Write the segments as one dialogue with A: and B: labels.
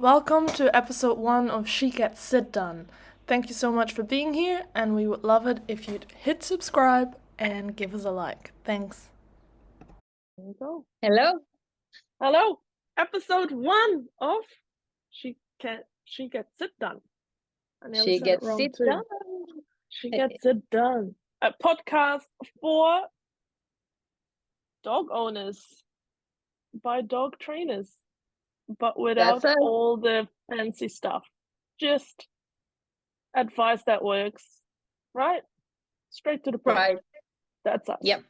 A: Welcome to episode 1 of She Gets It Done. Thank you so much for being here, and we would love it if you'd hit subscribe and give us a like. Thanks.
B: There you go.
C: Hello.
B: Episode 1 of She Gets It Done.
C: She gets it done.
B: She Gets It Done. A podcast for dog owners by dog trainers, but without all the fancy stuff. Just advice that works, right? Straight to the point.
C: Right.
B: That's us.
C: Yep.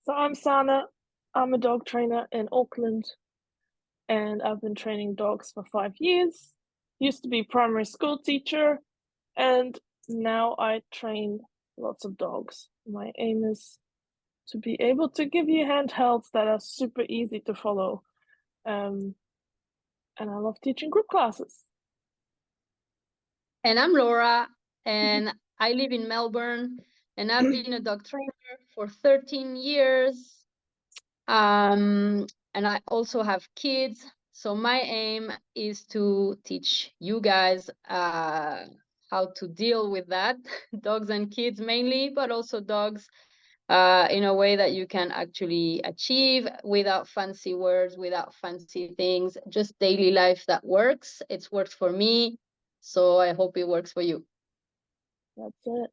B: So I'm Sana. I'm a dog trainer in Auckland, and I've been training dogs for 5 years. Used to be primary school teacher, and now I train lots of dogs. My aim is to be able to give you handhelds that are super easy to follow. And I love teaching group classes.
C: And I'm Laura, and I live in Melbourne, and I've been a dog trainer for 13 years. And I also have kids. So my aim is to teach you guys how to deal with that, dogs and kids mainly, but also dogs in a way that you can actually achieve without fancy words, without fancy things, just daily life that works. It's worked for me, so I hope it works for you.
B: That's it.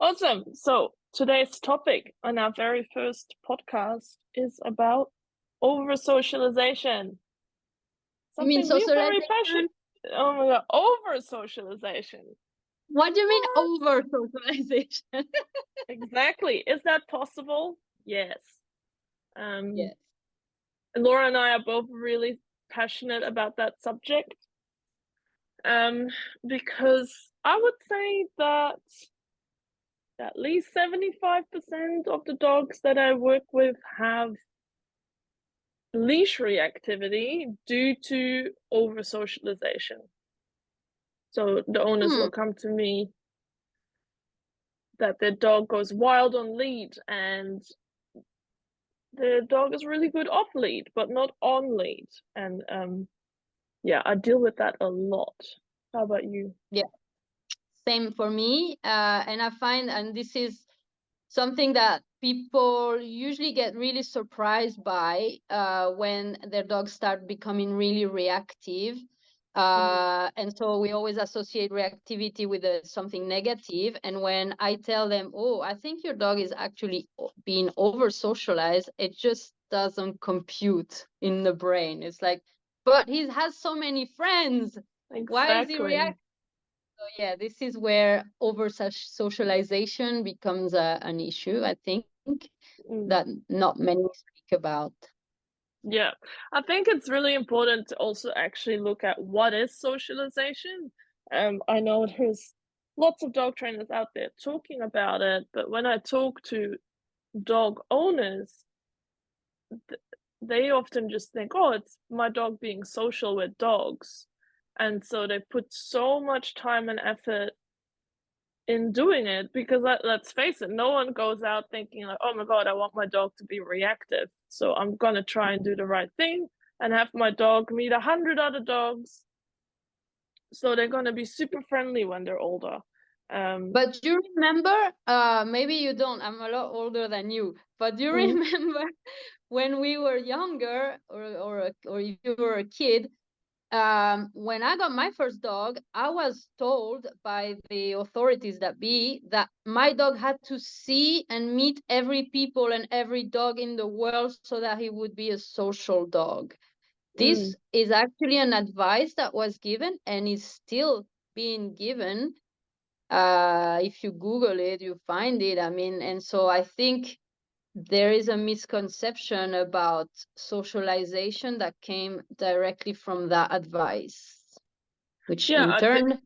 B: Awesome. So today's topic on our very first podcast is about over-socialization.
C: You mean socialization?
B: Oh my god, over-socialization.
C: What do you mean over-socialization?
B: Exactly. Is that possible? Yes.
C: Yes.
B: Laura and I are both really passionate about that subject. Because I would say that at least 75% of the dogs that I work with have leash reactivity due to over-socialization. So the owners will come to me that their dog goes wild on lead, and the dog is really good off lead, but not on lead. And yeah, I deal with that a lot. How about you?
C: Yeah, same for me. And I find, and this is something that people usually get really surprised by when their dogs start becoming really reactive. And so we always associate reactivity with something negative. And when I tell them, oh, I think your dog is actually being over-socialized, it just doesn't compute in the brain. It's like, but he has so many friends.
B: Exactly.
C: Why is he reacting? So yeah, this is where over-socialization becomes an issue, I think, that not many speak about.
B: Yeah, I think it's really important to also actually look at what is socialization. I know there's lots of dog trainers out there talking about it, but when I talk to dog owners, they often just think, oh, it's my dog being social with dogs. And so they put so much time and effort in doing it, because let's face it, no one goes out thinking like, oh my god, I want my dog to be reactive, so I'm gonna try and do the right thing and have my dog meet 100 other dogs, so they're gonna be super friendly when they're older.
C: But do you remember, maybe you don't, I'm a lot older than you, but do you remember when we were younger, or if you were a kid, when I got my first dog, I was told by the authorities that my dog had to see and meet every people and every dog in the world so that he would be a social dog. This is actually an advice that was given and is still being given. If you Google it, you find it. I mean, and so I think there is a misconception about socialization that came directly from that advice, which in turn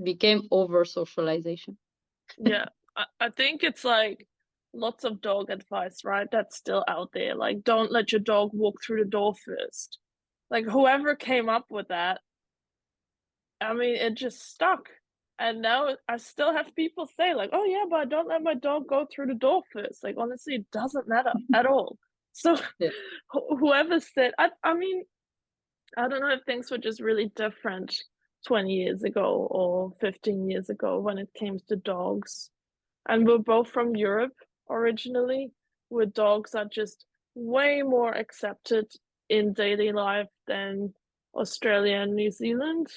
C: became over-socialization.
B: Yeah, I think it's like lots of dog advice, right? That's still out there. Like, don't let your dog walk through the door first. Like, whoever came up with that, I mean, it just stuck. And now I still have people say like, oh yeah, but I don't let my dog go through the door first. Like, honestly, it doesn't matter at all. So whoever said, I mean, I don't know if things were just really different 20 years ago or 15 years ago when it came to dogs. And we're both from Europe originally, where dogs are just way more accepted in daily life than Australia and New Zealand.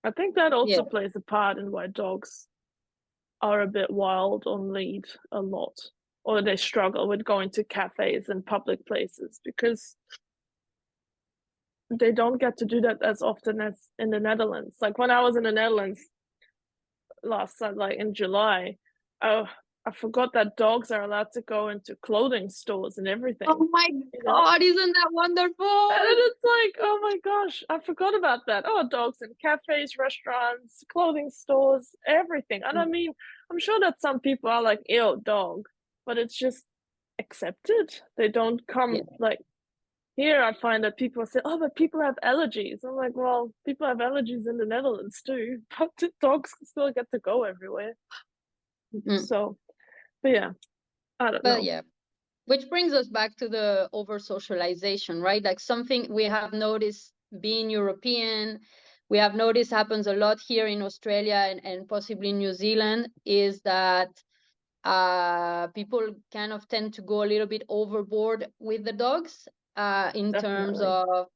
B: I think that
C: Yeah.
B: also plays a part in why dogs are a bit wild on lead a lot, or they struggle with going to cafes and public places because they don't get to do that as often as in the Netherlands. Like when I was in the Netherlands last like in July, oh, I forgot that dogs are allowed to go into clothing stores and everything.
C: Oh my
B: You know?
C: God, isn't that wonderful?
B: And it's like, oh my gosh, I forgot about that. Oh, dogs in cafes, restaurants, clothing stores, everything. And I mean, I'm sure that some people are like, ew, dog, but it's just accepted. They don't come
C: Yeah.
B: like here. I find that people say, oh, but people have allergies. I'm like, well, people have allergies in the Netherlands too, but the dogs still get to go everywhere. So, but yeah, I don't
C: But
B: know.
C: yeah, which brings us back to the over-socialization, right? Like something we have noticed being European, we have noticed happens a lot here in Australia and possibly New Zealand, is that people kind of tend to go a little bit overboard with the dogs in terms
B: Definitely.
C: of,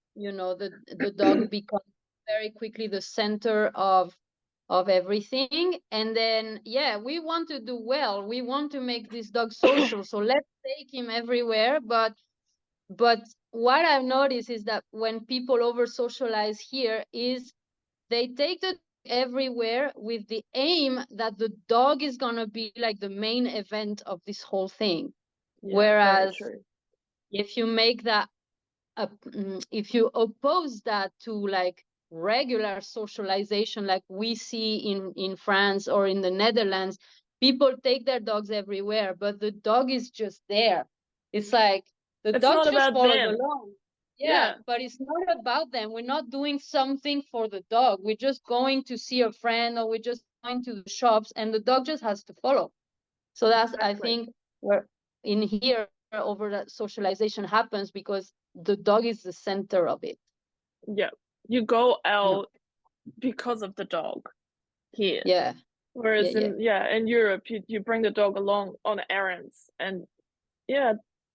C: the dog becomes very quickly the center of everything. And then, yeah, we want to do well. We want to make this dog social. So let's take him everywhere. But what I've noticed is that when people over socialize here is they take the everywhere with the aim that the dog is going to be like the main event of this whole thing.
B: Yeah, very
C: Whereas
B: true.
C: if you make that if you oppose that to like regular socialization like we see in France or in the Netherlands, people take their dogs everywhere, but the dog is just there. It's like the
B: It's
C: dog
B: not
C: just
B: about
C: follows
B: them.
C: along. Yeah,
B: Yeah,
C: but it's not about them. We're not doing something for the dog. We're just going to see a friend or we're just going to the shops and the dog just has to follow. So that's, I
B: exactly.
C: think, where in here over that socialization happens because the dog is the center of it.
B: Yeah. You go
C: Yeah.
B: out because of the dog here.
C: Yeah.
B: Whereas
C: Yeah.
B: in Europe you bring the dog along on errands and yeah,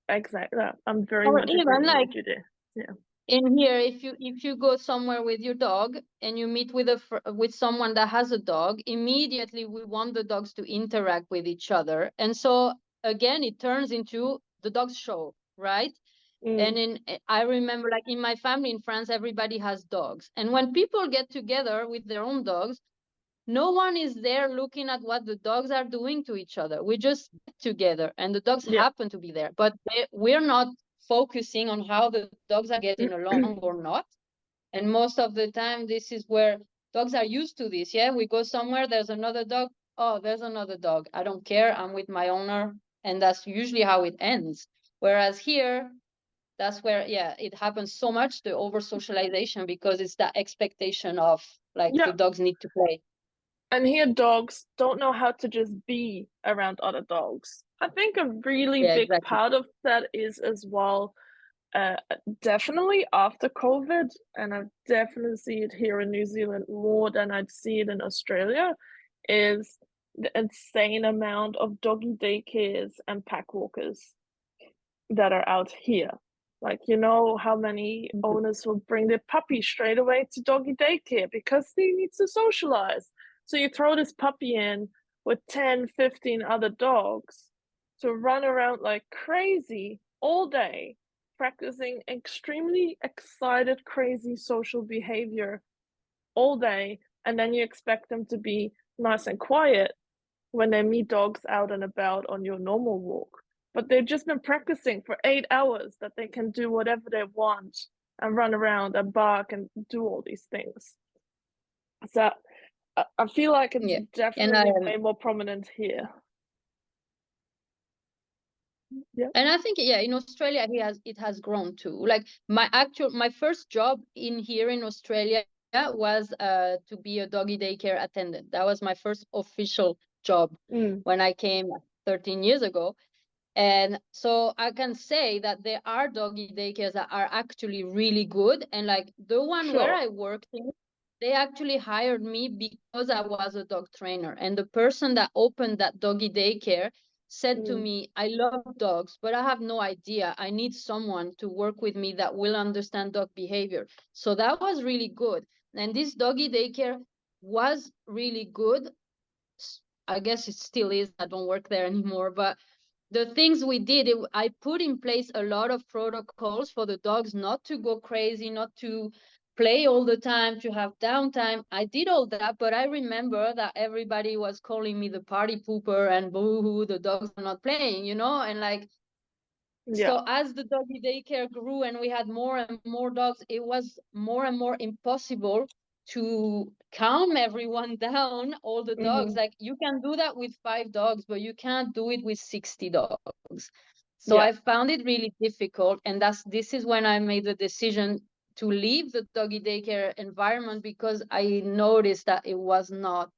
B: exactly. I'm very
C: Or
B: much
C: even
B: agreeing
C: like
B: with you there. Yeah.
C: in here, if you go somewhere with your dog and you meet with with someone that has a dog, immediately we want the dogs to interact with each other. And so again, it turns into the dog's show, right? And I remember like in my family in France, everybody has dogs. And when people get together with their own dogs, no one is there looking at what the dogs are doing to each other. We just get together and the dogs
B: Yeah.
C: happen to be there. But we're not focusing on how the dogs are getting along or not. And most of the time, this is where dogs are used to this. Yeah, we go somewhere, there's another dog. Oh, there's another dog. I don't care. I'm with my owner. And that's usually how it ends. Whereas here, that's where, yeah, it happens so much, the over socialization, because it's that expectation of like
B: Yeah.
C: the dogs need to play.
B: And here dogs don't know how to just be around other dogs. I think a really
C: Yeah,
B: big
C: exactly.
B: part of that is as well, definitely after COVID, and I definitely see it here in New Zealand more than I'd see it in Australia, is the insane amount of doggy daycares and pack walkers that are out here. Like, you know, how many owners will bring their puppy straight away to doggy daycare because they need to socialize. So you throw this puppy in with 10, 15 other dogs to run around like crazy all day, practicing extremely excited, crazy social behavior all day. And then you expect them to be nice and quiet when they meet dogs out and about on your normal walk. But they've just been practicing for 8 hours that they can do whatever they want and run around and bark and do all these things. So I feel like it's
C: Yeah.
B: definitely way more prominent here. Yeah.
C: And I think, yeah, in Australia, it has grown too. Like my first job in here in Australia was to be a doggy daycare attendant. That was my first official job when I came 13 years ago. And so I can say that there are doggy daycares that are actually really good. And like the one where
B: Sure.
C: I worked in, they actually hired me because I was a dog trainer. And the person that opened that doggy daycare said to me, I love dogs, but I have no idea. I need someone to work with me that will understand dog behavior. So that was really good. And this doggy daycare was really good. I guess it still is. I don't work there anymore, but the things we did, I put in place a lot of protocols for the dogs not to go crazy, not to play all the time, to have downtime. I did all that, but I remember that everybody was calling me the party pooper and boo-hoo, the dogs are not playing, and like,
B: Yeah.
C: so as the doggy daycare grew and we had more and more dogs, it was more and more impossible to calm everyone down, all the dogs. Like you can do that with 5 dogs, but you can't do it with 60 dogs. So
B: Yeah.
C: I found it really difficult. And this is when I made the decision to leave the doggy daycare environment, because I noticed that it was not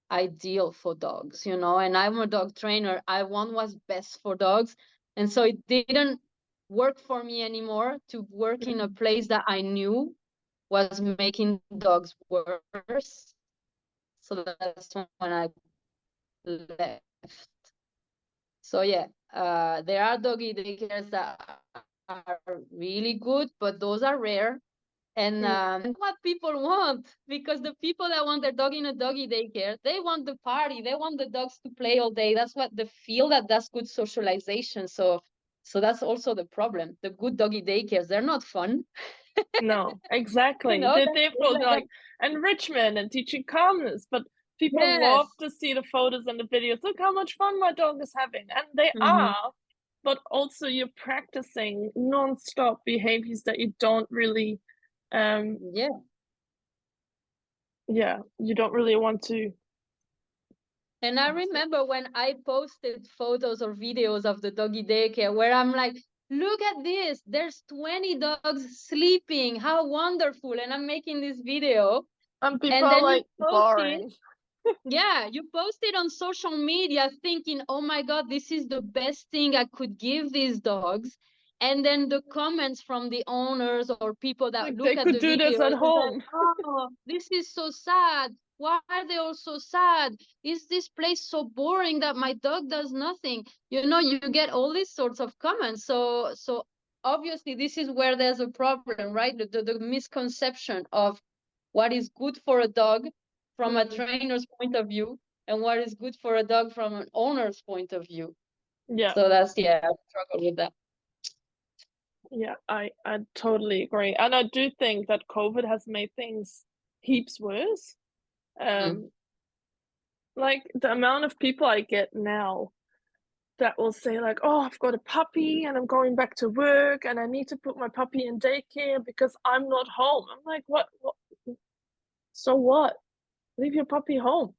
C: ideal for dogs, and I'm a dog trainer. I want what's best for dogs. And so it didn't work for me anymore to work in a place that I knew was making dogs worse. So that's when I left. So yeah, there are doggy daycares that are really good, but those are rare. And what people want, because the people that want their dog in a doggy daycare, they want the party, they want the dogs to play all day. That's what they feel, that's good socialization. So that's also the problem. The good doggy daycares, they're not fun.
B: No, exactly. They're there for like enrichment and teaching calmness, but people love
C: Yes.
B: to see the photos and the videos. Look how much fun my dog is having. And they
C: Mhm.
B: are, but also you're practicing non-stop behaviors that you don't really
C: Yeah.
B: you don't really want to.
C: And I remember when I posted photos or videos of the doggy daycare where I'm like, look at this, there's 20 dogs sleeping, how wonderful. And I'm making this video.
B: And people
C: And
B: are
C: then you
B: like
C: post it.
B: boring.
C: Yeah, you post it on social media thinking, oh my God, this is the best thing I could give these dogs. And then the comments from the owners or people that
B: Like
C: look
B: they
C: at
B: could
C: the
B: do this
C: videos
B: at
C: is like,
B: home.
C: oh, this is so sad. Why are they all so sad? Is this place so boring that my dog does nothing? You get all these sorts of comments. So obviously this is where there's a problem, right? The misconception of what is good for a dog from a trainer's point of view and what is good for a dog from an owner's point of view.
B: Yeah.
C: So I struggle with that.
B: Yeah, I totally agree. And I do think that COVID has made things heaps worse. Like the amount of people I get now that will say like, "Oh, I've got a puppy and I'm going back to work and I need to put my puppy in daycare because I'm not home." I'm like, "What? So what? Leave your puppy home.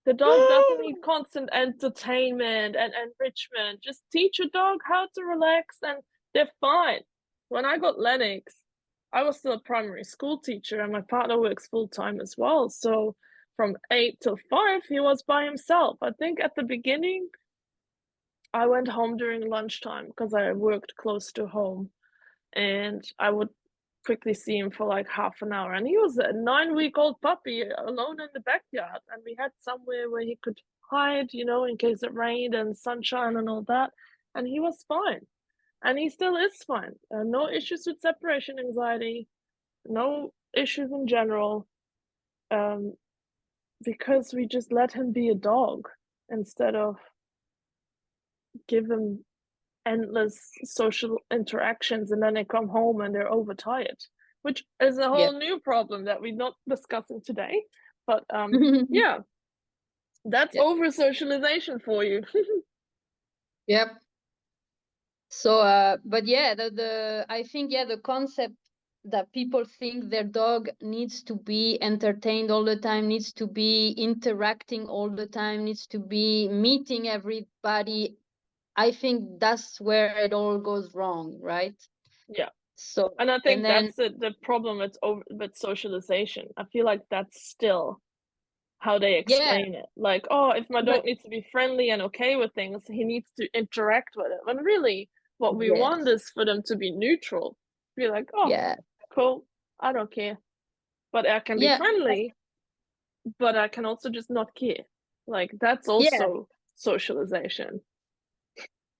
B: The dog doesn't need constant entertainment and enrichment. Just teach your dog how to relax and they're fine." When I got Lennox, I was still a primary school teacher and my partner works full time as well. So from 8 till 5, he was by himself. I think at the beginning, I went home during lunchtime because I worked close to home and I would quickly see him for like half an hour. And he was a 9-week-old puppy alone in the backyard. And we had somewhere where he could hide, in case it rained and sunshine and all that. And he was fine. And he still is fine. No issues with separation anxiety, no issues in general, because we just let him be a dog instead of give him endless social interactions and then they come home and they're overtired, which is a whole new problem that we're not discussing today. But yeah, that's over-socialization for you.
C: Yep. So but yeah, I think the concept that people think their dog needs to be entertained all the time, needs to be interacting all the time, needs to be meeting everybody, I think that's where it all goes wrong, right?
B: Yeah.
C: So
B: And I think
C: then
B: that's the problem with socialization. I feel like that's still how they
C: Yeah,
B: explain it. Like, oh, if my
C: but
B: dog needs to be friendly and okay with things, he needs to interact with it. When really, what we want
C: yes,
B: is for them to be neutral. Be like, oh,
C: yeah,
B: cool, I don't care. But I can be
C: yeah,
B: friendly, but I can also just not care. Like, that's
C: yeah,
B: also socialization.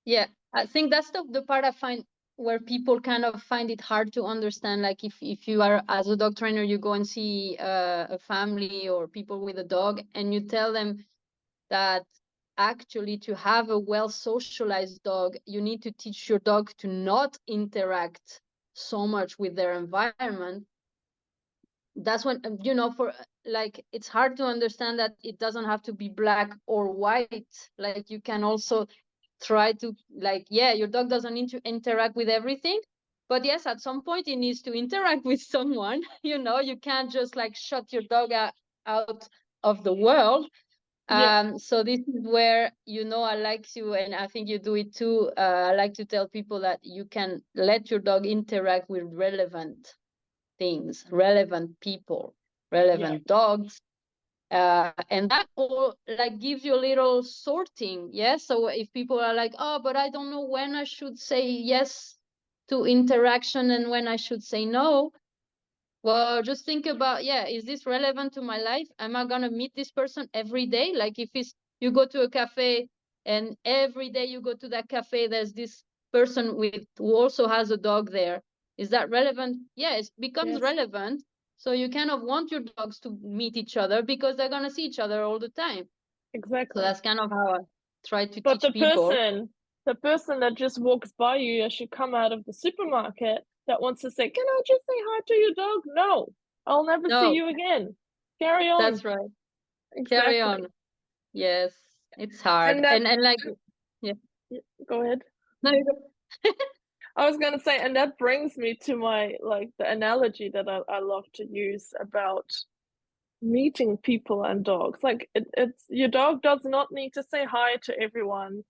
C: yeah. I think that's the part I find where people kind of find it hard to understand. Like if you are as a dog trainer, you go and see a family or people with a dog, and you tell them that actually to have a well socialized dog, you need to teach your dog to not interact so much with their environment. That's when for like it's hard to understand that it doesn't have to be black or white. Like you can also try to, like, yeah, your dog doesn't need to interact with everything, but yes, at some point it needs to interact with someone. You can't just like shut your dog out of the world.
B: Yeah,
C: So this is where I like to, and I think you do it too, I like to tell people that you can let your dog interact with relevant things, relevant people,
B: yeah,
C: relevant dogs, and that all like gives you a little sorting. Yes, so if people are like, oh, but I don't know when I should say yes to interaction and when I should say no, well, just think about, yeah, is this relevant to my life? Am I gonna meet this person every day? Like if you go to a cafe and every day you go to that cafe, there's this person who also has a dog there. Is that relevant? Yeah, it becomes
B: yes,
C: relevant. So you kind of want your dogs to meet each other because they're gonna see each other all the time. So
B: exactly.
C: that's kind of how I try to
B: But
C: teach people.
B: the person that just walks by you as you come out of the supermarket that wants to say, "Can I just say hi to your dog?" No, I'll never see
C: No,
B: you again. Carry on.
C: that's right. Carry on.
B: Exactly.
C: Yes, it's hard.
B: And that,
C: And like, yeah.
B: go ahead.
C: No, you go.
B: I was gonna say, and that brings me to my like the analogy that I love to use about meeting people and dogs. Like it's your dog does not need to say hi to everyone,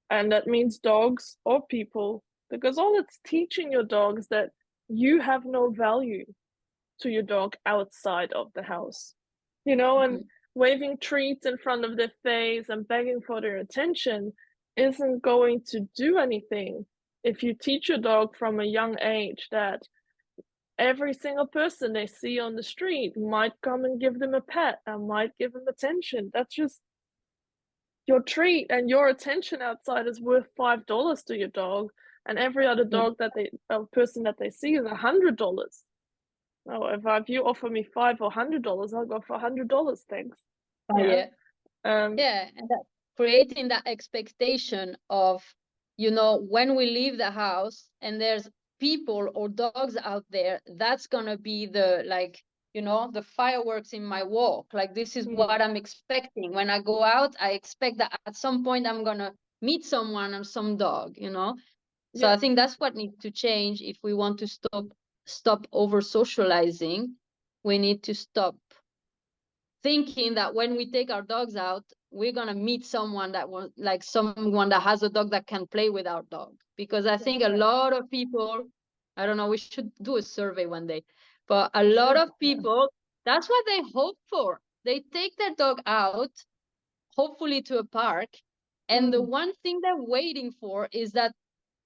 B: and that means dogs or people, because all it's teaching your dog is that you have no value to your dog outside of the house. And
C: Mhm.
B: waving treats in front of their face and begging for their attention isn't going to do anything if you teach your dog from a young age that every single person they see on the street might come and give them a pet and might give them attention. That's just your treat, and your attention outside is worth $5 to your dog, and every other
C: Yeah.
B: dog that person that they see is $100. Oh, if you offer me $5 or $100, I'll go for $100. Thanks. Yeah.
C: Yeah.
B: Um.
C: Yeah. And that creating that expectation of, when we leave the house and there's people or dogs out there, that's gonna be the like, the fireworks in my walk. Like this is
B: mm,
C: what I'm expecting. When I go out, I expect that at some point I'm gonna meet someone or some dog. So
B: yeah.
C: I think that's what needs to change if we want to stop over socializing. We need to stop thinking that when we take our dogs out, we're gonna meet someone someone that has a dog that can play with our dog. Because I think
B: That's
C: a
B: right.
C: lot of people, I don't know, we should do a survey one day, but a
B: We
C: lot
B: should.
C: of
B: Yeah.
C: people, that's what they hope for. They take their dog out, hopefully to a park, and the
B: Mm,
C: one thing they're waiting for is that,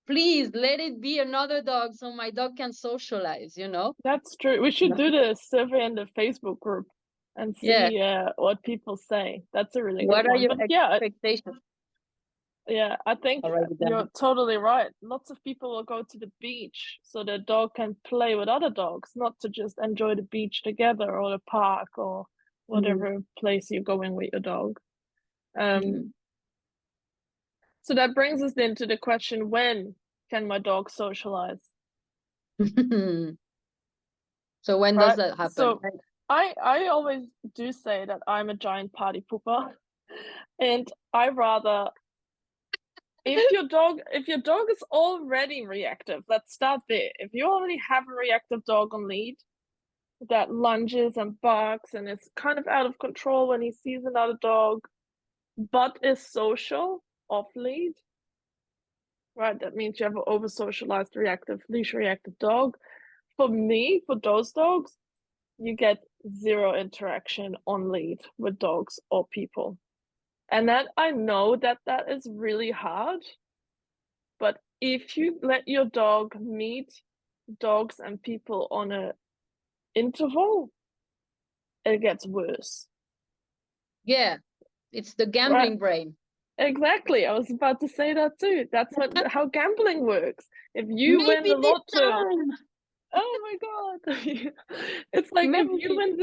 C: please let it be another dog so my dog can socialize.
B: that's true. We should do the survey in the Facebook group and
C: Yeah.
B: see what people say. That's a really good
C: What are
B: one.
C: your
B: But yeah,
C: expectations?
B: yeah, I think
C: Already
B: you're
C: done.
B: totally right. Lots of people will go to the beach so their dog can play with other dogs, not to just enjoy the beach together or the park or whatever place you're going with your dog. Um,
C: Mhm.
B: so that brings us then to the question, when can my dog socialize?
C: So when does
B: Right?
C: that happen?
B: So I always do say that I'm a giant party pooper, and I rather, if your dog is already reactive, let's start there. If you already have a reactive dog on lead that lunges and barks and is kind of out of control when he sees another dog, but is social off lead, right? That means you have an over socialized reactive leash reactive dog. For me, for those dogs, you get zero interaction on lead with dogs or people. And that I know that that is really hard, but if you let your dog meet dogs and people on a interval, it gets worse.
C: Yeah, it's the
B: Right?
C: gambling brain.
B: Exactly. I was about to say that too. That's how gambling works. If you win
C: Maybe
B: the
C: this
B: lotto,
C: time.
B: oh my God. It's like if you
C: Maybe.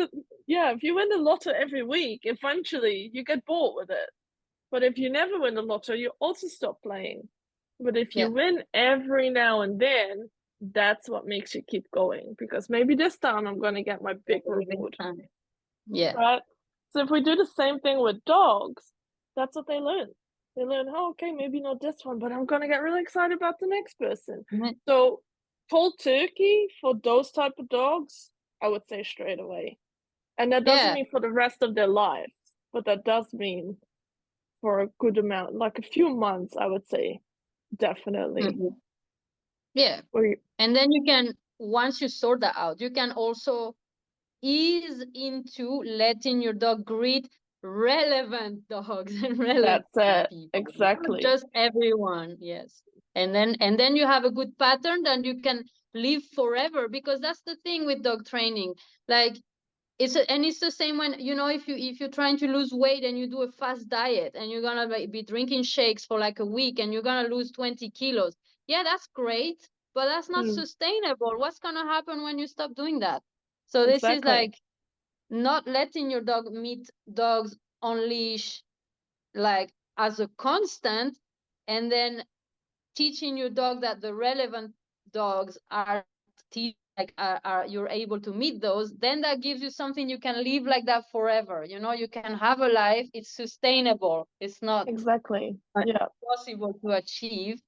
B: win the lotto every week, eventually you get bored with it. But if you never win the lotto, you also stop playing. But if
C: Yeah.
B: you win every now and then, that's what makes you keep going. Because maybe this time I'm gonna get my big
C: Maybe this
B: reward.
C: time. Yeah.
B: Right? So if we do the same thing with dogs, that's what they learn. They learn, oh, okay, maybe not this one, but I'm gonna get really excited about the next person.
C: Mhm.
B: So cold turkey for those type of dogs, I would say straight away. And that doesn't
C: Yeah.
B: mean for the rest of their lives, but that does mean for a good amount, like a few months, I would say, definitely.
C: Mhm. Yeah.
B: Where you,
C: And then you can, once you sort that out, you can also ease into letting your dog greet relevant dogs and relevant
B: that's it,
C: people, not
B: exactly,
C: just everyone. Yes. And then you have a good pattern that you can live forever, because that's the thing with dog training. Like it's the same when, if you're trying to lose weight and you do a fast diet and you're gonna be drinking shakes for like a week and you're gonna lose 20 kilos. Yeah, that's great, but that's not
B: mm,
C: sustainable. What's gonna happen when you stop doing that? So this is
B: exactly,
C: like not letting your dog meet dogs on leash, like as a constant, and then teaching your dog that the relevant dogs are like are you're able to meet those. Then that gives you something you can live like that forever. You can have a life, it's sustainable, it's not
B: exactly, yeah,
C: possible to achieve,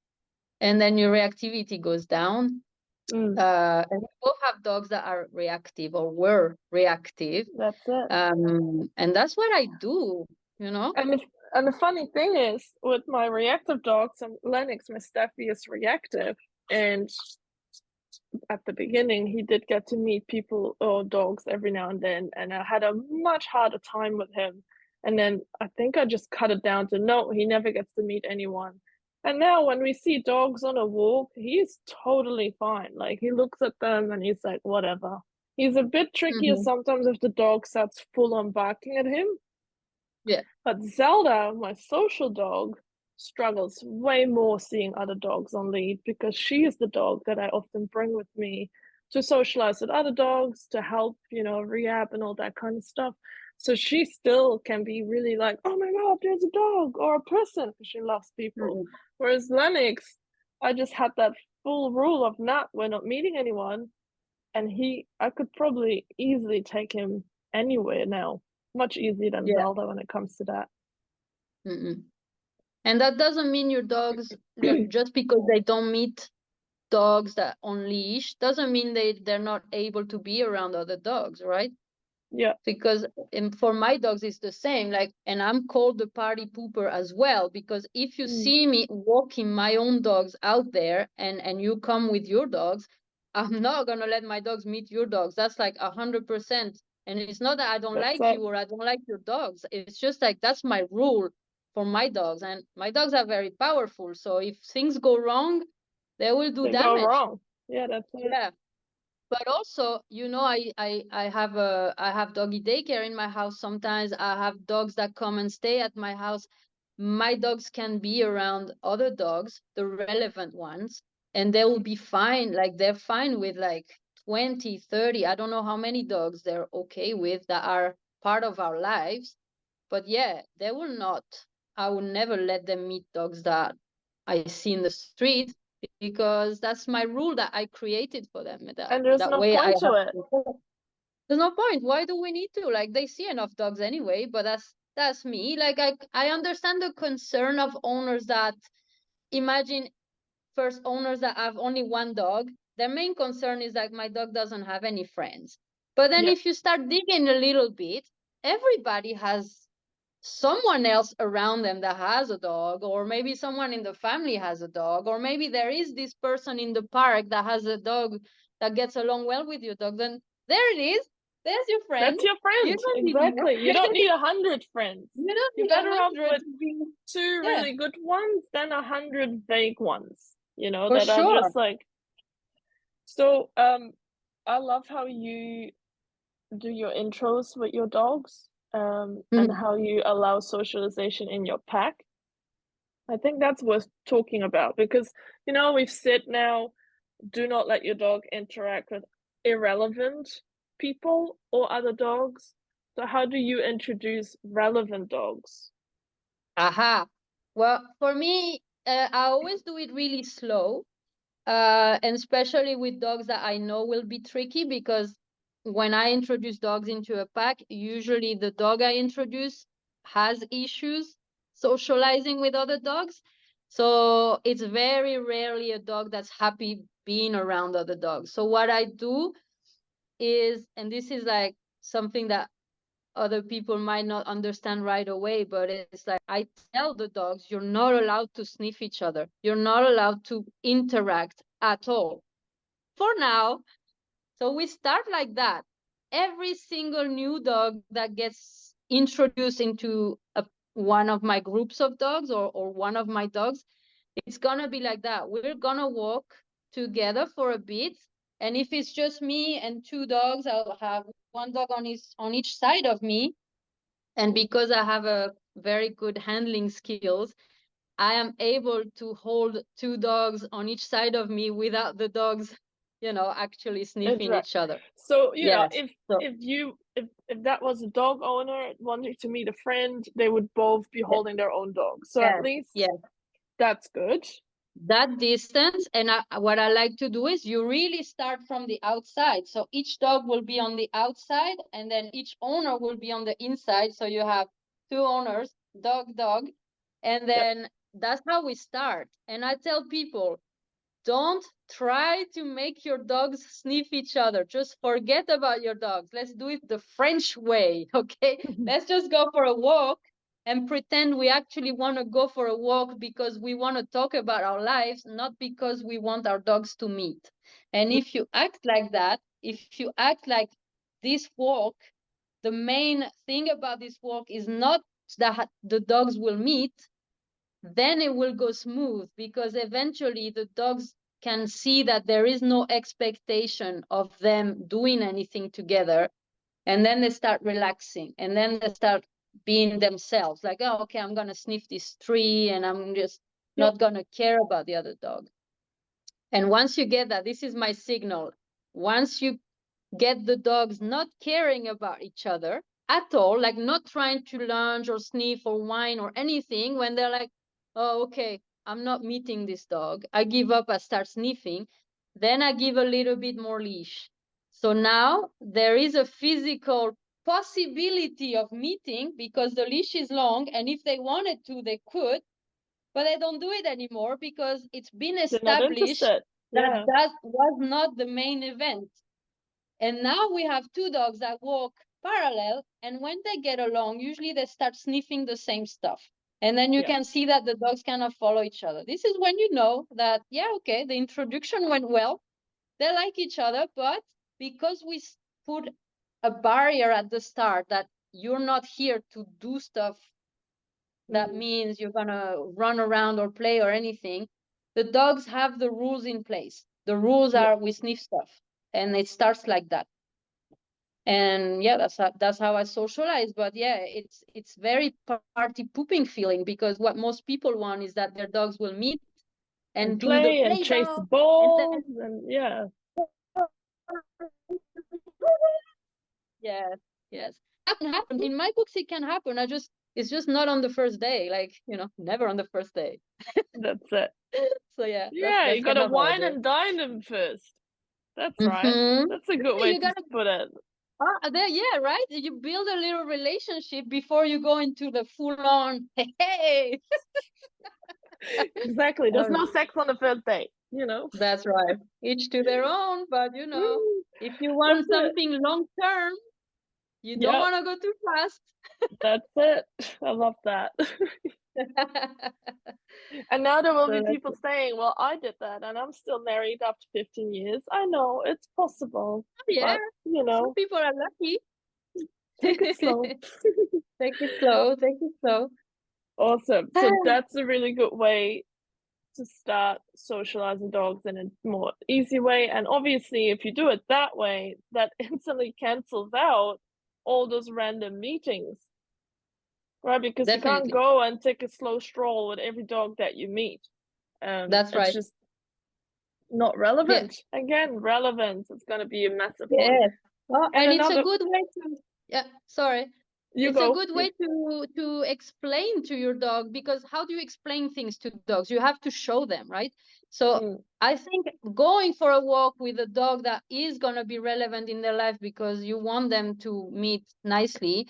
C: and then your reactivity goes down.
B: mm,
C: And we both have dogs that are reactive or were reactive.
B: that's it.
C: And that's what I do, you know.
B: And the funny thing is, with my reactive dogs, and Lennox, my Steffi is reactive, and at the beginning he did get to meet people or dogs every now and then, and I had a much harder time with him. And then I think I just cut it down to no, he never gets to meet anyone. And now when we see dogs on a walk, he's totally fine. Like he looks at them and he's like, whatever. He's a bit trickier
C: Hmm.
B: sometimes if the dog starts full on barking at him.
C: Yeah.
B: But Zelda, my social dog, struggles way more seeing other dogs on lead because she is the dog that I often bring with me to socialize with other dogs, to help, rehab and all that kind of stuff. So she still can be really like, oh my God, there's a dog or a person, because she loves people.
C: Hmm.
B: Whereas Lennox, I just had that full rule of not, we're not meeting anyone. And I could probably easily take him anywhere now, much easier than
C: Yeah.
B: Zelda when it comes to that.
C: Mm-mm. And that doesn't mean your dogs, just because they don't meet dogs that on leash, doesn't mean they're not able to be around other dogs, right?
B: Yeah.
C: Because for my dogs it's the same, like, and I'm called the party pooper as well, because if you
B: Mm,
C: see me walking my own dogs out there and you come with your dogs, I'm not gonna let my dogs meet your dogs. That's like 100%. And it's not that I don't
B: that's
C: like
B: it.
C: you or I don't like your dogs, it's just like that's my rule for my dogs, and my dogs are very powerful, so if things go wrong, they will do
B: They go
C: damage.
B: wrong. Yeah, that's it.
C: Yeah. But also, I have doggy daycare in my house. Sometimes I have dogs that come and stay at my house. My dogs can be around other dogs, the relevant ones, and they will be fine. Like they're fine with like 20, 30. I don't know how many dogs they're okay with that are part of our lives. But yeah, they will not. I will never let them meet dogs that I see in the street, because that's my rule that I created for them.
B: And there's
C: That
B: no
C: way I
B: point to
C: have
B: it.
C: control. There's no point. Why do we need to? Like they see enough dogs anyway, but that's me. Like I understand the concern of owners that imagine first owners that have only one dog. Their main concern is like my dog doesn't have any friends. But then
B: Yeah,
C: if you start digging a little bit, everybody has someone else around them that has a dog, or maybe someone in the family has a dog, or maybe there is this person in the park that has a dog that gets along well with your dog. Then there it is, There's your friend.
B: That's your
C: You
B: friend.
C: don't need more.
B: Exactly. You don't need 100 friends.
C: You don't
B: You're
C: need
B: better off
C: 100
B: with
C: to be.
B: 2
C: Yeah,
B: really good ones than 100 fake ones, you know,
C: for
B: that are
C: sure.
B: just like. So, I love how you do your intros with your dogs, and how you allow socialization in your pack. I think that's worth talking about because, you know, we've said now, do not let your dog interact with irrelevant people or other dogs. So how do you introduce relevant dogs?
C: Aha. Well, for me, I always do it really slow, and especially with dogs that I know will be tricky, because when I introduce dogs into a pack, usually the dog I introduce has issues socializing with other dogs. So it's very rarely a dog that's happy being around other dogs. So what I do is, and this is like something that other people might not understand right away, but it's like I tell the dogs, you're not allowed to sniff each other. You're not allowed to interact at all for now. So we start like that. Every single new dog that gets introduced into one of my groups of dogs, or one of my dogs, it's gonna be like that. We're gonna walk together for a bit. And if it's just me and 2 dogs, I'll have one dog on each side of me. And because I have a very good handling skills, I am able to hold 2 dogs on each side of me without the dogs, actually sniffing
B: Interact.
C: each other.
B: So, you know,
C: Yes. So
B: if that was a dog owner wanting to meet a friend, they would both be
C: yeah,
B: holding their own dog. So
C: yeah,
B: at least
C: yeah.
B: that's good.
C: That distance, and what I like to do is you really start from the outside. So each dog will be on the outside, and then each owner will be on the inside. So you have 2 owners, dog, and
B: Yep.
C: then that's how we start. And I tell people, don't try to make your dogs sniff each other. Just forget about your dogs. Let's do it the French way, okay? Let's just go for a walk and pretend we actually want to go for a walk because we want to talk about our lives, not because we want our dogs to meet. And if you act like that, if you act like this walk, the main thing about this walk is not that the dogs will meet, then it will go smooth, because eventually the dogs can see that there is no expectation of them doing anything together, and then they start relaxing, and then they start being themselves, like, oh, okay, I'm gonna sniff this tree and I'm just
B: Yep.
C: not gonna care about the other dog. And once you get that, this is my signal, once you get the dogs not caring about each other at all, like not trying to lunge or sniff or whine or anything, when they're like, oh, okay, I'm not meeting this dog, I give up, I start sniffing, then I give a little bit more leash. So now there is a physical possibility of meeting because the leash is long, and if they wanted to, they could, but they don't do it anymore because it's been
B: They're not
C: established
B: interested.
C: that
B: Yeah.
C: that was not the main event. And now we have 2 dogs that walk parallel, and when they get along, usually they start sniffing the same stuff. And then you
B: Yeah.
C: can see that the dogs kind of follow each other. This is when you know that, yeah, okay, the introduction went well. They like each other, but because we put a barrier at the start that you're not here to do stuff that means you're gonna run around or play or anything, the dogs have the rules in place. The rules
B: Yep.
C: are we sniff stuff, and it starts like that. And yeah, that's how I socialize. But yeah, it's very party pooping feeling, because what most people want is that their dogs will meet and do the
B: Play and
C: play
B: chase
C: dog, and
B: balls
C: then
B: and yeah.
C: yes, yes, that can happen in my books. It can happen. It's just not on the first day, like, never on the first day.
B: That's it.
C: So yeah,
B: Yeah, you
C: that's kind
B: gotta
C: of how I
B: wine
C: do it.
B: and dine them first. That's right. That's a good
C: Yeah,
B: way
C: you
B: to
C: gotta
B: put it.
C: yeah, right. You build a little relationship before you go into the full on. Hey,
B: Exactly. There's no
C: um,
B: sex on the first date, you know?
C: that's right. Each to their own, but
B: Mm,
C: if you
B: that's
C: want
B: it.
C: something long term, you don't
B: Yep,
C: want to go too fast.
B: that's it. I love that. And now there will
C: So
B: be
C: that's
B: people saying, well, I did that and I'm still married after 15 years. I know it's possible,
C: yeah,
B: but
C: some people are lucky.
B: take it slow.
C: Take it slow, take it slow.
B: Awesome. So that's a really good way to start socializing dogs in a more easy way. And obviously, if you do it that way, that instantly cancels out all those random meetings, right? Because you can't
C: Definitely.
B: go and take a slow stroll with every dog that you meet.
C: That's
B: It's
C: right.
B: just not
C: Yeah.
B: relevant. Again, relevance is going to be a massive one.
C: Yes. Well,
B: And
C: and it's a
B: another,
C: good way to, yeah, sorry.
B: you
C: It's a
B: go.
C: good way to explain to your dog, because how do you explain things to dogs? You have to show them, right? So
B: Mm,
C: I think going for a walk with a dog that is going to be relevant in their life because you want them to meet nicely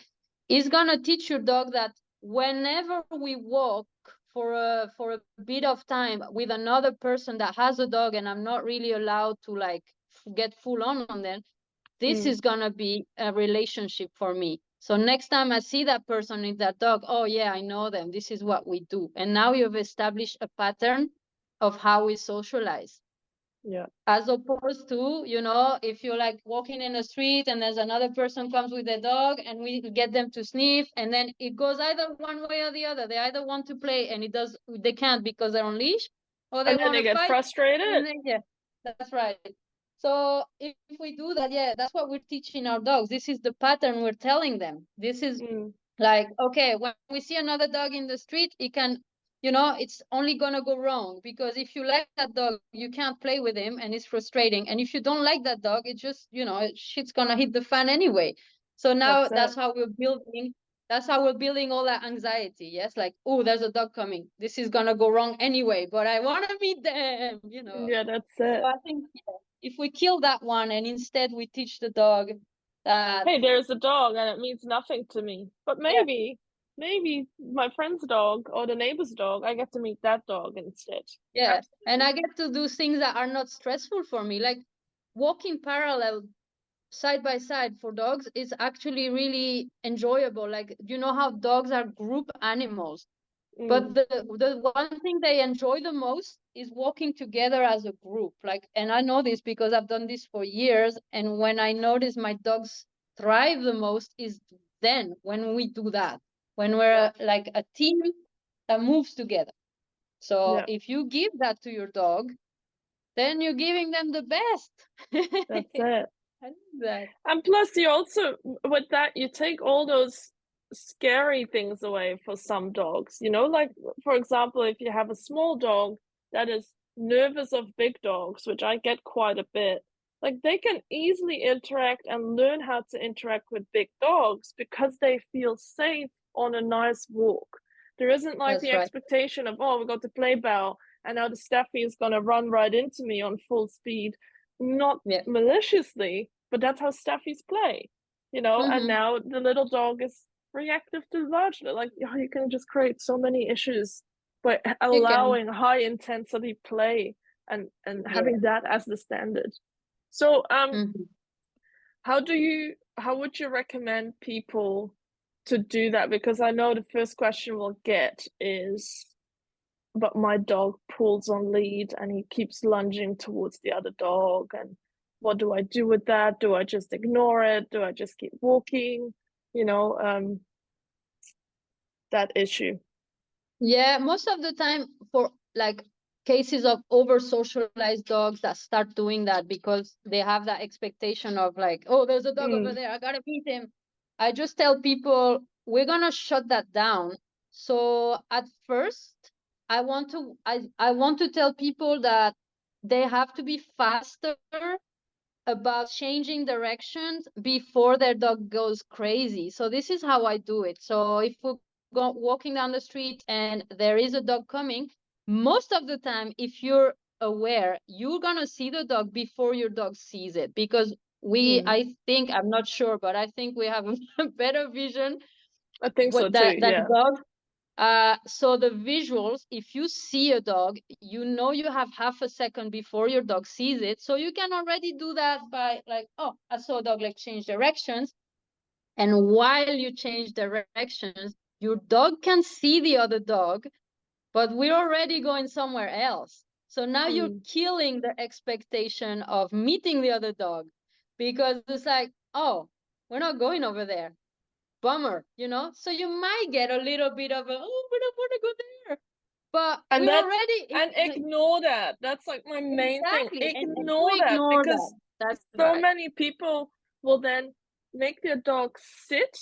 C: is going to teach your dog that whenever we walk for a bit of time with another person that has a dog and I'm not really allowed to like get full on them, this
B: mm,
C: is gonna be a relationship for me. So next time I see that person with that dog, oh yeah, I know them. This is what we do. And now you've established a pattern of how we socialize.
B: yeah.
C: As opposed to, you know, if you're like walking in the street and there's another person comes with a dog and we get them to sniff, and then it goes either one way or the other. They either want to play and they can't because they're on leash, or they
B: And then
C: want
B: they
C: to
B: get
C: fight and
B: frustrated.
C: then yeah, that's right. So if we do that, yeah, that's what we're teaching our dogs. This is the pattern we're telling them. This is
B: Mm,
C: like, okay, when we see another dog in the street, it can, you know, it's only gonna go wrong, because if you like that dog, you can't play with him and it's frustrating. And if you don't like that dog, it just, you know, shit's gonna hit the fan anyway. So now
B: that's it.
C: that's how we're building all that anxiety. Yes, like, oh, there's a dog coming. This is gonna go wrong anyway, but I wanna meet them, you know.
B: Yeah, that's
C: So
B: it.
C: I think, yeah, if we kill that one and instead we teach the dog that,
B: Hey, there's a dog and it means nothing to me. But
C: yeah,
B: maybe my friend's dog or the neighbor's dog, I get to meet that dog instead.
C: yeah, and
B: Absolutely.
C: I get to do things that are not stressful for me, like walking parallel side by side for dogs is actually really enjoyable. Like, you know how dogs are group animals, but
B: Mm,
C: the one thing they enjoy the most is walking together as a group. Like, and I know this because I've done this for years, and when I notice my dogs thrive the most is then when we do that, when we're like a team that moves together. So
B: yeah,
C: if you give that to your dog, then you're giving them the best.
B: that's it.
C: I love that.
B: And plus, you also, with that, you take all those scary things away for some dogs. You know, like, for example, if you have a small dog that is nervous of big dogs, which I get quite a bit, like, they can easily interact and learn how to interact with big dogs because they feel safe on a nice walk. There isn't like
C: That's
B: the
C: right.
B: expectation of, oh, we got the play bell and now the Staffy is going to run right into me on full speed. Not
C: Yeah.
B: maliciously, but that's how Staffies play, you know. And
C: Mm-hmm.
B: now the little dog is reactive to large. Like, oh, you can just create so many issues by
C: You can.
B: allowing high intensity play and
C: Yeah.
B: having that as the standard. So,
C: Mm-hmm.
B: how would you recommend people to do that? Because I know the first question we'll get is, but my dog pulls on lead and he keeps lunging towards the other dog. And what do I do with that? Do I just ignore it? Do I just keep walking? You know, that issue.
C: Yeah, most of the time for like cases of over socialized dogs that start doing that because they have that expectation of like, oh, there's a dog over
B: Mm,
C: there, I gotta beat him. I just tell people we're gonna shut that down. So at first, I want to tell people that they have to be faster about changing directions before their dog goes crazy. So this is how I do it. So if we go walking down the street and there is a dog coming, most of the time, if you're aware, you're gonna see the dog before your dog sees it, because
B: mm.
C: I think, I'm not sure, but I think we have a better vision
B: I think so
C: with
B: too.
C: that
B: Yeah.
C: dogs. So the visuals, if you see a dog, you know you have half a second before your dog sees it. So you can already do that by like, oh, I saw a dog like change directions. And while you change directions, your dog can see the other dog, but we're already going somewhere else. So now you're killing the expectation of meeting the other dog, because it's like, oh, we're not going over there. Bummer, you know? So you might get a little bit of a, oh, we don't want to go there. But
B: And
C: we're
B: that's,
C: already
B: and ignore that. That's like my main
C: exactly.
B: thing.
C: And
B: Ignore
C: you
B: that,
C: ignore
B: because
C: that. That's
B: so
C: right.
B: many people will then make their dog sit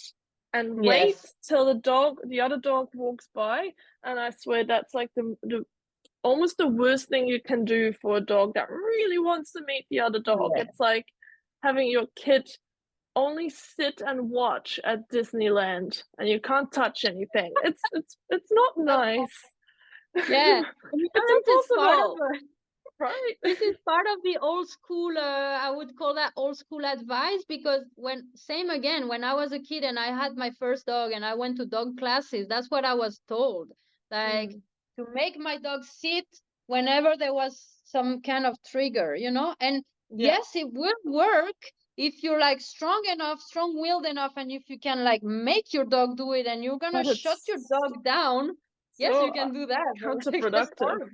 B: and wait
C: Yes.
B: till the other dog walks by. And I swear that's like the almost the worst thing you can do for a dog that really wants to meet the other dog.
C: Yeah.
B: It's like having your kid only sit and watch at Disneyland and you can't touch anything. It's not nice.
C: Yeah. And you know,
B: It's
C: this is part of
B: impossible, right?
C: this is part of the old school, I would call that old school advice, because when I was a kid and I had my first dog and I went to dog classes, that's what I was told. Like, to make my dog sit whenever there was some kind of trigger, you know? And
B: Yeah.
C: yes, it will work if you're like strong enough, strong-willed enough, and if you can like make your dog do it and you're gonna
B: But
C: shut
B: it's
C: your dog down. Yes,
B: so
C: you can do that. But like, that's
B: counterproductive.
C: horrible.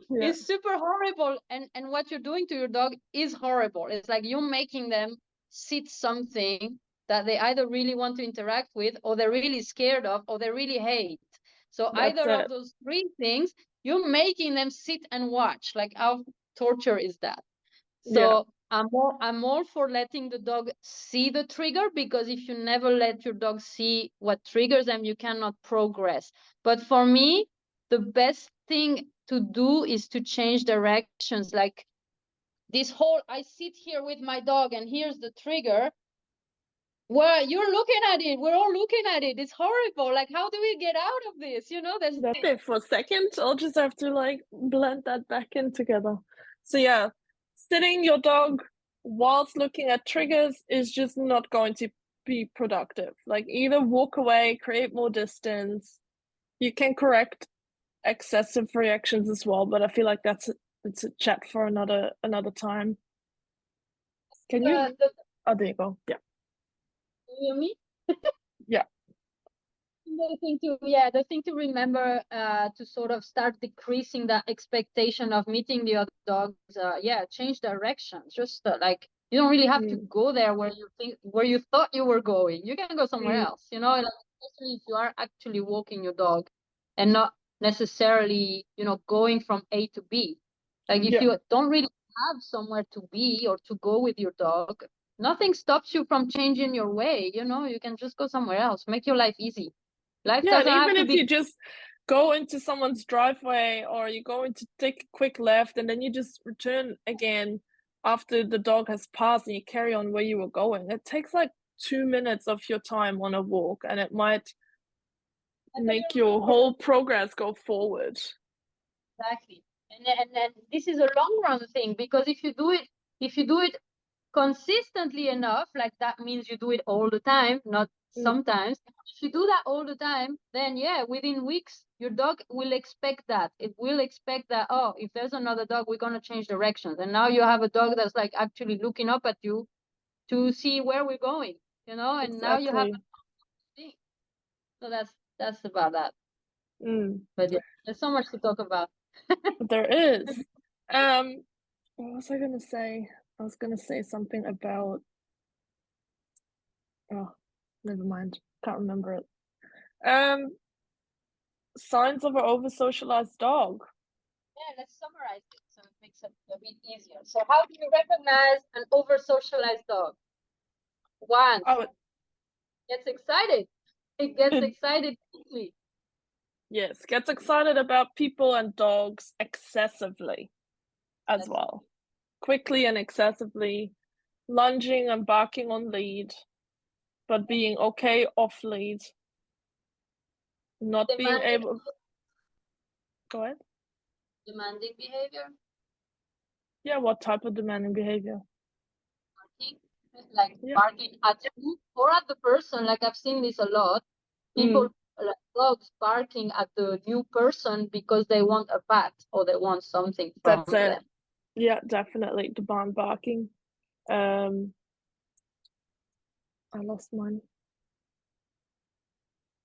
B: Yeah.
C: It's super horrible, and what you're doing to your dog is horrible. It's like you're making them sit something that they either really want to interact with, or they're really scared of, or they really hate. So
B: That's
C: either of
B: it.
C: those three things, you're making them sit and watch. Like, how torture is that?
B: Yeah.
C: So I'm all for letting the dog see the trigger, because if you never let your dog see what triggers them, you cannot progress. But for me, the best thing to do is to change directions. Like, this whole, I sit here with my dog and here's the trigger. Well, you're looking at it. We're all looking at it. It's horrible. Like, how do we get out of this? You know, there's
B: That's it for a second. I'll just have to like blend that back in together. So yeah, sitting your dog whilst looking at triggers is just not going to be productive. Like, either walk away, create more distance. You can correct excessive reactions as well, but I feel like it's a chat for another time. Can you? Oh, there you go. Yeah.
C: you hear me?
B: Yeah.
C: The thing to remember, to sort of start decreasing that expectation of meeting the other dogs, change directions. Just like, you don't really have to go there where you thought you were going. You can go somewhere else, you know, like, especially if you are actually walking your dog and not necessarily, you know, going from A to B. Like, if you don't really have somewhere to be or to go with your dog, nothing stops you from changing your way. You know, you can just go somewhere else, make your life easy. Life
B: Yeah, and
C: doesn't have
B: even
C: to
B: if
C: be.
B: you just go into someone's driveway, or you go into take a quick left and then you just return again after the dog has passed and you carry on where you were going, it takes like 2 minutes of your time on a walk, and it might make your whole progress go forward.
C: Exactly. And this is a long run thing, because if you do it consistently enough, like, that means you do it all the time, not sometimes. If you do that all the time, then yeah, within weeks, your dog will expect that. It will expect that, oh, if there's another dog, we're going to change directions. And now you have a dog that's like actually looking up at you to see where we're going, you know, and now you have a thing. So that's about that. But yeah, there's so much to talk about.
B: There is. What was I gonna say? I was gonna say something about, oh, never mind. Can't remember it. Signs of an over-socialized dog.
C: Yeah, let's summarize it so it makes it a bit easier. So how do you recognize an over-socialized dog? One, gets excited. It gets excited quickly.
B: Yes, gets excited about people and dogs excessively as well. Quickly and excessively, lunging and barking on lead, but being okay off lead. Not being able. Go ahead.
C: Demanding behavior.
B: Yeah, what type of demanding behavior?
C: Barking, like barking at you or at the person. Like, I've seen this a lot. People, like dogs, barking at the new person because they want a pat or they want something from them.
B: Yeah, definitely. The barking. I lost mine.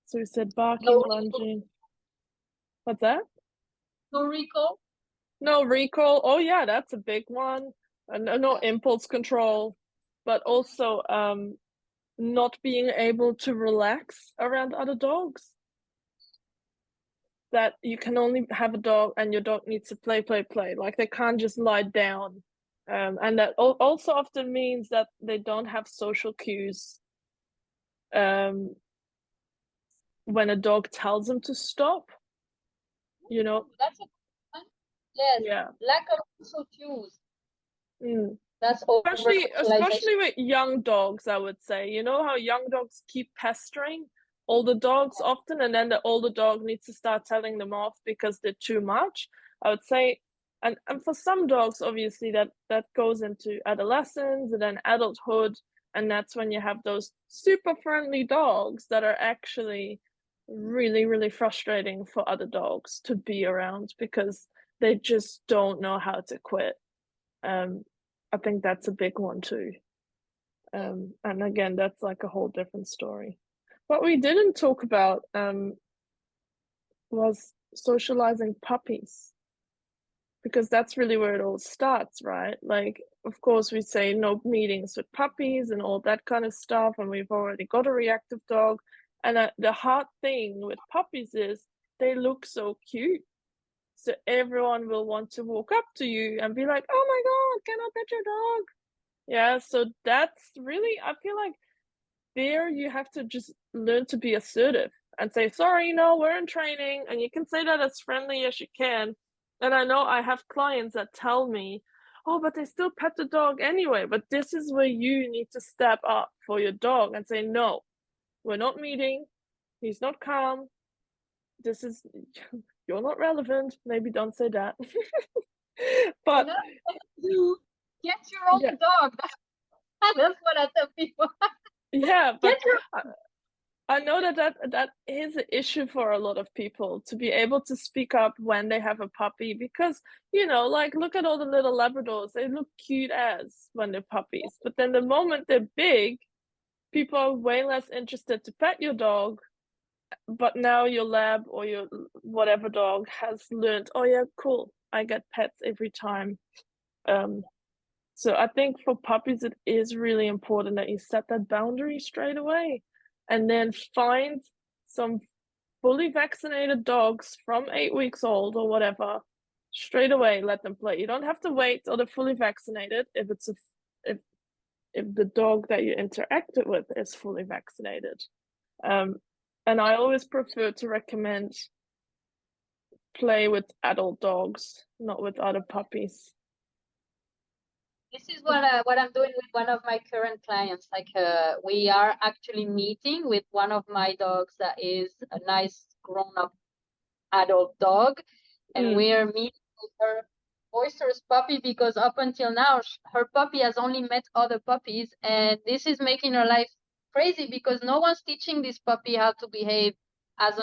B: So we said barking,
C: No
B: lunging. What's that?
C: No recall.
B: No recall. Oh yeah, that's a big one. No impulse control, but also not being able to relax around other dogs. That you can only have a dog and your dog needs to play. Like they can't just lie down. And that also often means that they don't have social cues. When a dog tells them to stop, you know.
C: That's a good one. Yes.
B: Yeah.
C: Lack of social cues.
B: Mm.
C: That's
B: Especially
C: over-socialization.
B: with young dogs, I would say. You know how young dogs keep pestering older dogs often, and then the older dog needs to start telling them off because they're too much. I would say, and for some dogs, obviously that goes into adolescence and then adulthood, and that's when you have those super friendly dogs that are actually really, really frustrating for other dogs to be around because they just don't know how to quit. I think that's a big one too. And again, that's like a whole different story. What we didn't talk about was socializing puppies, because that's really where it all starts, right? Like, of course, we say no meetings with puppies and all that kind of stuff, and we've already got a reactive dog. And the hard thing with puppies is they look so cute. So everyone will want to walk up to you and be like, "Oh my God, can I pet your dog?" Yeah, so that's really, I feel like there you have to just learn to be assertive and say, sorry, no, we're in training. And you can say that as friendly as you can. And I know I have clients that tell me, oh, but they still pet the dog anyway. But this is where you need to step up for your dog and say, no, we're not meeting. He's not calm. This is, you're not relevant. Maybe don't say that. But
C: You get your own
B: yeah,
C: dog. That's what I tell people.
B: yeah, but
C: Get your
B: I know that is an issue for a lot of people to be able to speak up when they have a puppy, because like, look at all the little Labradors, they look cute as when they're puppies, but then the moment they're big, people are way less interested to pet your dog. But now your lab or your whatever dog has learned, oh yeah, cool, I get pets every time. So I think for puppies, it is really important that you set that boundary straight away, and then find some fully vaccinated dogs from 8 weeks old or whatever, straight away, let them play. You don't have to wait till they're fully vaccinated if it's if the dog that you interacted with is fully vaccinated. And I always prefer to recommend play with adult dogs, not with other puppies.
C: This is what I'm doing with one of my current clients. Like we are actually meeting with one of my dogs that is a nice grown-up adult dog, and we're meeting with her boisterous puppy because up until now her puppy has only met other puppies, and this is making her life crazy because no one's teaching this puppy how to behave as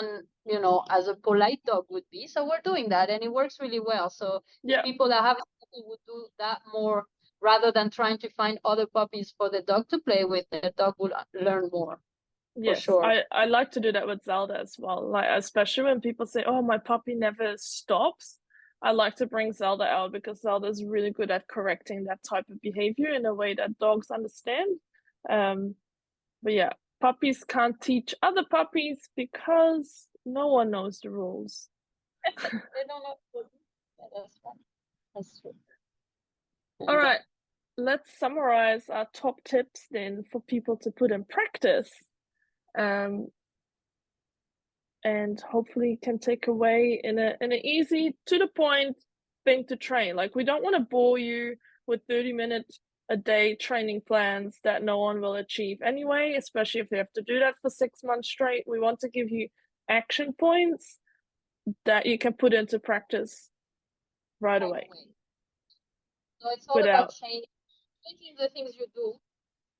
C: as a polite dog would be. So we're doing that, and it works really well. So
B: Yeah.
C: people that have a puppy would do that more rather than trying to find other puppies for the dog to play with. The dog will learn more.
B: Yes,
C: sure.
B: I like to do that with Zelda as well. Like, especially when people say, "Oh, my puppy never stops." I like to bring Zelda out because Zelda is really good at correcting that type of behavior in a way that dogs understand. But yeah, puppies can't teach other puppies because no one knows the rules.
C: They don't know. Yeah, that's fine. That's true.
B: All right, let's summarize our top tips then for people to put in practice. And hopefully can take away in an easy, to the point thing to train. Like, we don't want to bore you with 30-minute a day training plans that no one will achieve anyway, especially if you have to do that for 6 months straight. We want to give you action points that you can put into practice right away.
C: So it's all about changing the things you do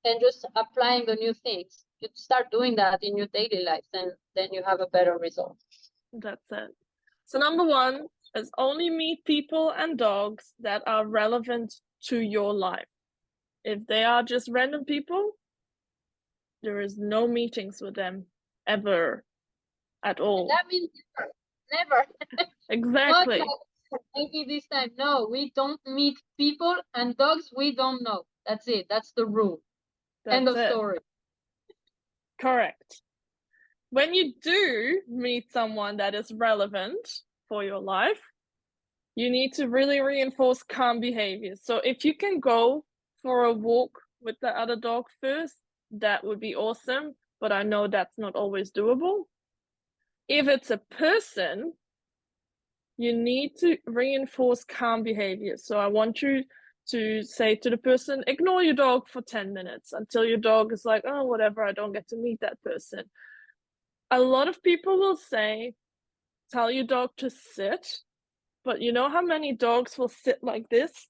C: and just applying the new things. You start doing that in your daily life, then you have a better result.
B: That's it. So number one is only meet people and dogs that are relevant to your life. If they are just random people, there is no meetings with them ever. at all.
C: That means never.
B: Exactly.
C: Not like maybe this time. No, we don't meet people, and dogs we don't know. That's it. That's the rule. End
B: That's
C: of
B: it.
C: story.
B: Correct. When you do meet someone that is relevant for your life, you need to really reinforce calm behavior. So if you can go for a walk with the other dog first, that would be awesome, but I know that's not always doable. If it's a person, you need to reinforce calm behavior. So I want you to say to the person, ignore your dog for 10 minutes until your dog is like, oh, whatever, I don't get to meet that person. A lot of people will say, tell your dog to sit, but you know how many dogs will sit like this?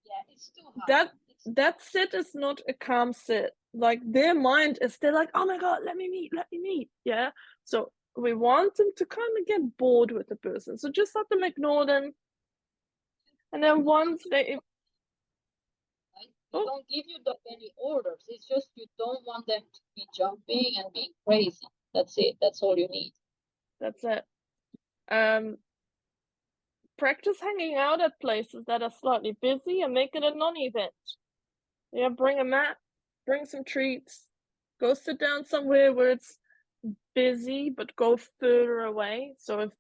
C: Yeah, it's too hard.
B: That sit is not a calm sit. Like their mind is still like, oh my God, let me meet. Yeah. So we want them to kind of get bored with the person. So just let them ignore them. And then once they
C: You don't give your dog any orders. It's just you don't want them to be jumping and being crazy. That's it. That's all you need.
B: That's it. Practice hanging out at places that are slightly busy and make it a non-event. Yeah, bring a mat, bring some treats, go sit down somewhere where it's busy, but go further away. So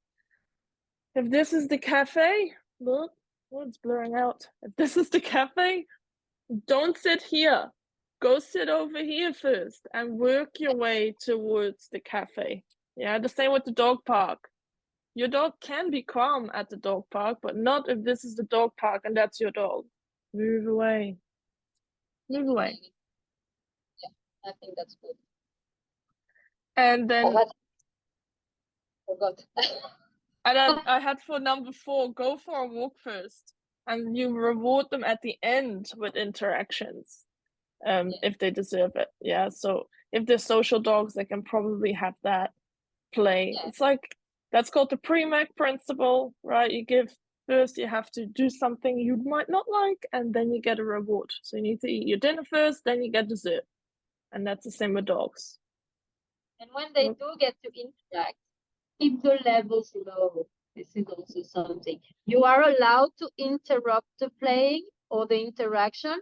B: if this is the cafe, look, oh, it's blurring out. If this is the cafe, don't sit here. Go sit over here first and work your way towards the cafe. Yeah, the same with the dog park. Your dog can be calm at the dog park, but not if this is the dog park and that's your dog. Move away. Move away.
C: Yeah, I think that's good.
B: And then
C: Forgot.
B: and then I had for number 4, go for a walk first. And you reward them at the end with interactions. If they deserve it. Yeah. So if they're social dogs, they can probably have that play.
C: Yeah.
B: It's like that's called the pre-mac principle, right? You give first, you have to do something you might not like, and then you get a reward. So you need to eat your dinner first, then you get dessert. And that's the same with dogs.
C: And when they do get to interact, keep the levels low. This is also something. You are allowed to interrupt the playing or the interaction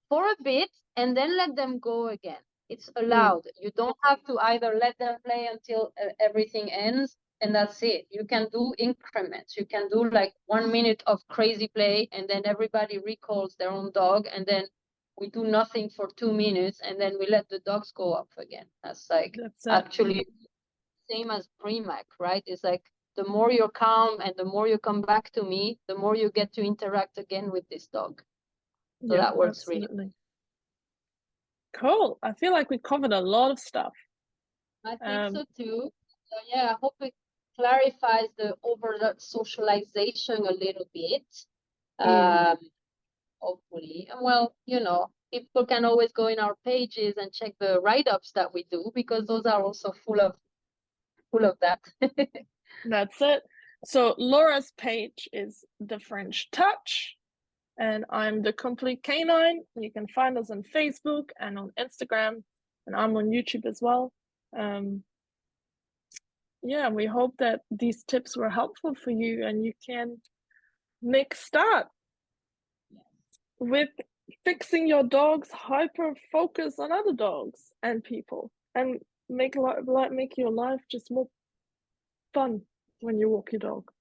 C: for a bit and then let them go again. It's allowed. You don't have to either let them play until everything ends and that's it. You can do increments. You can do like 1 minute of crazy play and then everybody recalls their own dog and then we do nothing for 2 minutes and then we let the dogs go up again. That's like actually same as pre-mac, right? It's like the more you're calm and the more you come back to me, the more you get to interact again with this dog. So that works really.
B: Cool. I feel like we covered a lot of stuff.
C: I think so too. So yeah, I hope it clarifies the over-socialization a little bit. Hopefully. And well, you know, people can always go in our pages and check the write-ups that we do because those are also full of that.
B: That's it. So Laura's page is The French Touch, and I'm The Complete Canine. You can find us on Facebook and on Instagram, and I'm on YouTube as well. Yeah, we hope that these tips were helpful for you and you can make start with fixing your dog's hyper focus on other dogs and people and make your life just more fun when you walk your dog.